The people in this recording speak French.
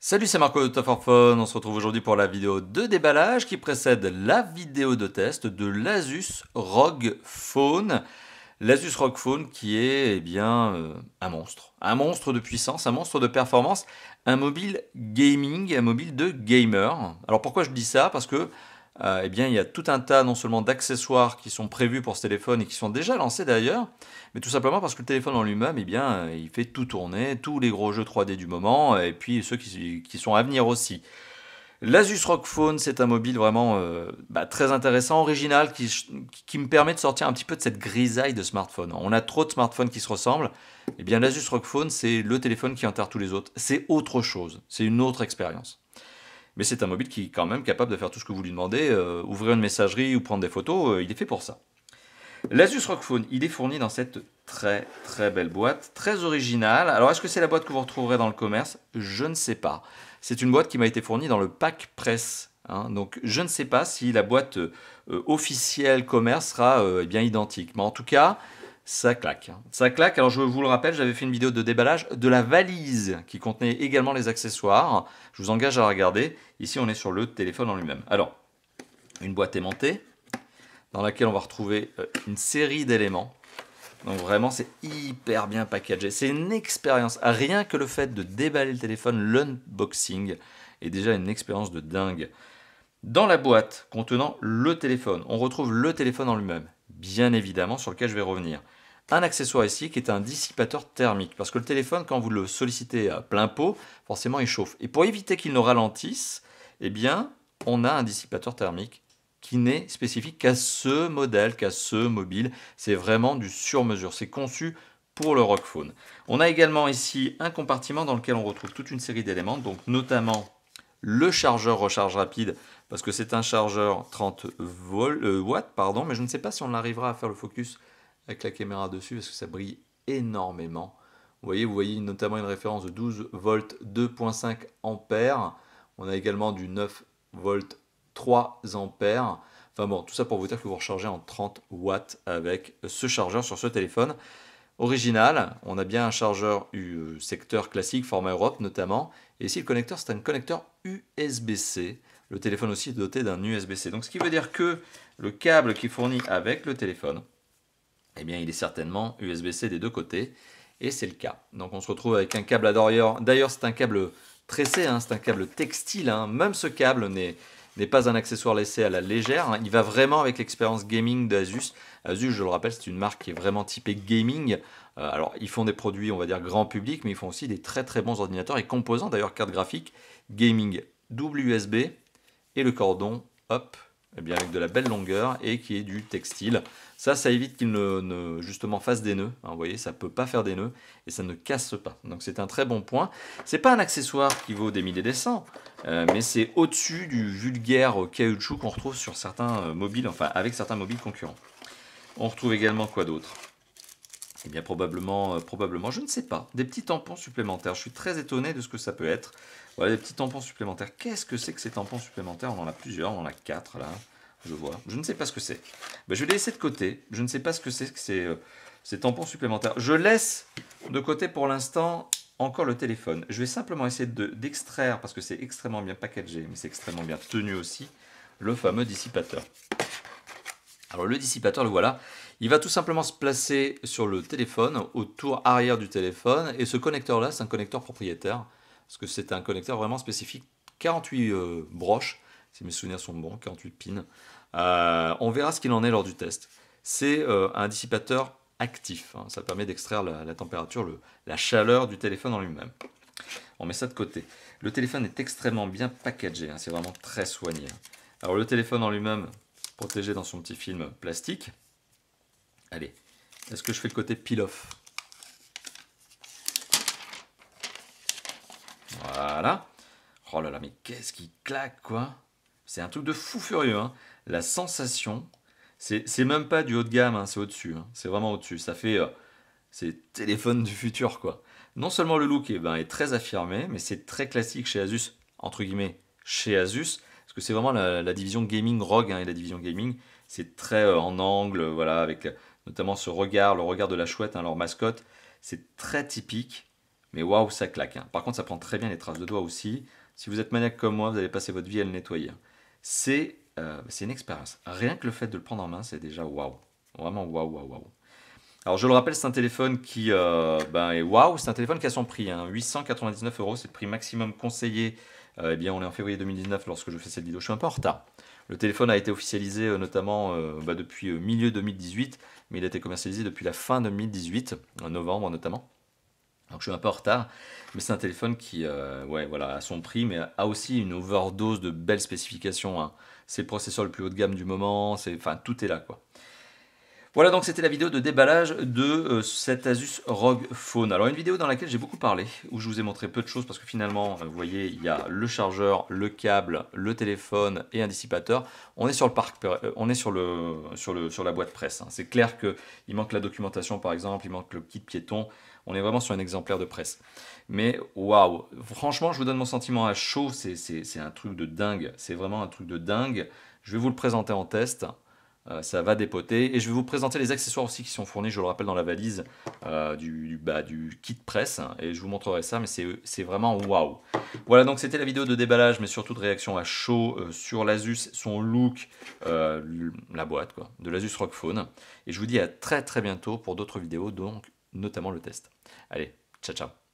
Salut, c'est Marco de Top for Phone. On se retrouve aujourd'hui pour la vidéo de déballage qui précède la vidéo de test de l'Asus ROG Phone. L'Asus ROG Phone qui est un monstre. Un monstre de puissance, un monstre de performance, un mobile gaming, un mobile de gamer. Alors pourquoi je dis ça? Parce que il y a tout un tas non seulement d'accessoires qui sont prévus pour ce téléphone et qui sont déjà lancés d'ailleurs, mais tout simplement parce que le téléphone en lui-même, il fait tout tourner, tous les gros jeux 3D du moment, et puis ceux qui sont à venir aussi. L'Asus ROG Phone, c'est un mobile vraiment très intéressant, original, qui me permet de sortir un petit peu de cette grisaille de smartphone. On a trop de smartphones qui se ressemblent. Eh bien, l'Asus ROG Phone, c'est le téléphone qui enterre tous les autres. C'est autre chose, c'est une autre expérience. Mais c'est un mobile qui est quand même capable de faire tout ce que vous lui demandez, ouvrir une messagerie ou prendre des photos, il est fait pour ça. L'Asus ROG Phone, il est fourni dans cette très très belle boîte, très originale. Alors est-ce que c'est la boîte que vous retrouverez dans le commerce? Je ne sais pas. C'est une boîte qui m'a été fournie dans le pack presse. Donc je ne sais pas si la boîte officielle commerce sera identique. Mais en tout cas, ça claque. Ça claque. Alors je vous le rappelle, j'avais fait une vidéo de déballage de la valise qui contenait également les accessoires. Je vous engage à la regarder. Ici, on est sur le téléphone en lui-même. Alors, une boîte aimantée dans laquelle on va retrouver une série d'éléments. Donc vraiment, c'est hyper bien packagé. C'est une expérience. Rien que le fait de déballer le téléphone, l'unboxing, est déjà une expérience de dingue. Dans la boîte contenant le téléphone, on retrouve le téléphone en lui-même, bien évidemment, sur lequel je vais revenir. Un accessoire ici qui est un dissipateur thermique, parce que le téléphone, quand vous le sollicitez à plein pot, forcément il chauffe. Et pour éviter qu'il ne ralentisse, on a un dissipateur thermique qui n'est spécifique qu'à ce modèle, qu'à ce mobile. C'est vraiment du sur-mesure. C'est conçu pour le ROG Phone. On a également ici un compartiment dans lequel on retrouve toute une série d'éléments, donc notamment le chargeur recharge rapide, parce que c'est un chargeur 30 watts, mais je ne sais pas si on arrivera à faire le focus avec la caméra dessus, parce que ça brille énormément. Vous voyez notamment une référence de 12 volts 2.5 ampères. On a également du 9 volts 3 ampères. Enfin bon, tout ça pour vous dire que vous rechargez en 30 watts avec ce chargeur sur ce téléphone. Original, on a bien un chargeur secteur classique, format Europe notamment. Et ici, le connecteur, c'est un connecteur USB-C. Le téléphone aussi est doté d'un USB-C. Donc ce qui veut dire que le câble qui est fourni avec le téléphone, il est certainement USB-C des deux côtés. Et c'est le cas. Donc on se retrouve avec un câble à D'ailleurs, c'est un câble tressé, c'est un câble textile. Même ce câble n'est pas un accessoire laissé à la légère. Il va vraiment avec l'expérience gaming d'Asus. Asus, je le rappelle, c'est une marque qui est vraiment typée gaming. Alors, ils font des produits, on va dire, grand public, mais ils font aussi des très très bons ordinateurs et composants, d'ailleurs, cartes graphiques gaming double USB et le cordon, hop, avec de la belle longueur et qui est du textile. Ça évite qu'il justement fasse des nœuds. Vous voyez, ça ne peut pas faire des nœuds et ça ne casse pas. Donc c'est un très bon point. C'est pas un accessoire qui vaut des milliers et des cents, mais c'est au-dessus du vulgaire caoutchouc qu'on retrouve sur certains mobiles, enfin avec certains mobiles concurrents. On retrouve également quoi d'autre? Probablement, je ne sais pas, des petits tampons supplémentaires. Je suis très étonné de ce que ça peut être. Voilà, des petits tampons supplémentaires. Qu'est-ce que c'est que ces tampons supplémentaires? On en a plusieurs, on en a 4 là, je vois. Je ne sais pas ce que c'est. Je vais les laisser de côté. Je ne sais pas ce que c'est que ces tampons supplémentaires. Je laisse de côté pour l'instant encore le téléphone. Je vais simplement essayer d'extraire, parce que c'est extrêmement bien packagé, mais c'est extrêmement bien tenu aussi, le fameux dissipateur. Alors le dissipateur, le voilà. Il va tout simplement se placer sur le téléphone, au tour arrière du téléphone. Et ce connecteur-là, c'est un connecteur propriétaire. Parce que c'est un connecteur vraiment spécifique. 48 broches, si mes souvenirs sont bons, 48 pins. On verra ce qu'il en est lors du test. C'est un dissipateur actif. Ça permet d'extraire la température, la chaleur du téléphone en lui-même. On met ça de côté. Le téléphone est extrêmement bien packagé. C'est vraiment très soigné. Alors le téléphone en lui-même, protégé dans son petit film plastique. Allez, est-ce que je fais le côté peel-off? Voilà. Oh là là, mais qu'est-ce qui claque, quoi! C'est un truc de fou furieux. La sensation, c'est même pas du haut de gamme, c'est au-dessus. C'est vraiment au-dessus. Ça fait... c'est téléphone du futur, quoi. Non seulement le look est très affirmé, mais c'est très classique chez Asus, entre guillemets, chez Asus, parce que c'est vraiment la division gaming ROG, et la division gaming, c'est très en angle, voilà, avec notamment ce regard, le regard de la chouette, leur mascotte, c'est très typique. Mais waouh, ça claque, hein. Par contre, ça prend très bien les traces de doigts aussi. Si vous êtes maniaque comme moi, vous allez passer votre vie à le nettoyer. C'est une expérience. Rien que le fait de le prendre en main, c'est déjà waouh. Vraiment waouh, waouh, waouh. Alors je le rappelle, c'est un téléphone qui est waouh, c'est un téléphone qui a son prix, hein, 899 euros, c'est le prix maximum conseillé. Eh bien, on est en février 2019 lorsque je fais cette vidéo, je suis un peu en retard. Le téléphone a été officialisé notamment depuis milieu 2018, mais il a été commercialisé depuis la fin 2018, en novembre notamment. Donc je suis un peu en retard, mais c'est un téléphone qui ouais, voilà, a son prix, mais a aussi une overdose de belles spécifications, hein. C'est le processeur le plus haut de gamme du moment, enfin tout est là quoi. Voilà, donc c'était la vidéo de déballage de cet Asus ROG Phone. Alors une vidéo dans laquelle j'ai beaucoup parlé, où je vous ai montré peu de choses parce que finalement, vous voyez, il y a le chargeur, le câble, le téléphone et un dissipateur. On est sur le on est sur la boîte presse, hein. C'est clair que il manque la documentation par exemple, il manque le kit piéton. On est vraiment sur un exemplaire de presse. Mais waouh, franchement, je vous donne mon sentiment à chaud, c'est un truc de dingue. C'est vraiment un truc de dingue. Je vais vous le présenter en test. Ça va dépoter. Et je vais vous présenter les accessoires aussi qui sont fournis, je le rappelle, dans la valise du kit presse. Et je vous montrerai ça, mais c'est vraiment waouh. Voilà, donc c'était la vidéo de déballage, mais surtout de réaction à chaud sur l'Asus, son look, la boîte quoi, de l'Asus ROG Phone. Et je vous dis à très très bientôt pour d'autres vidéos, donc notamment le test. Allez, ciao ciao.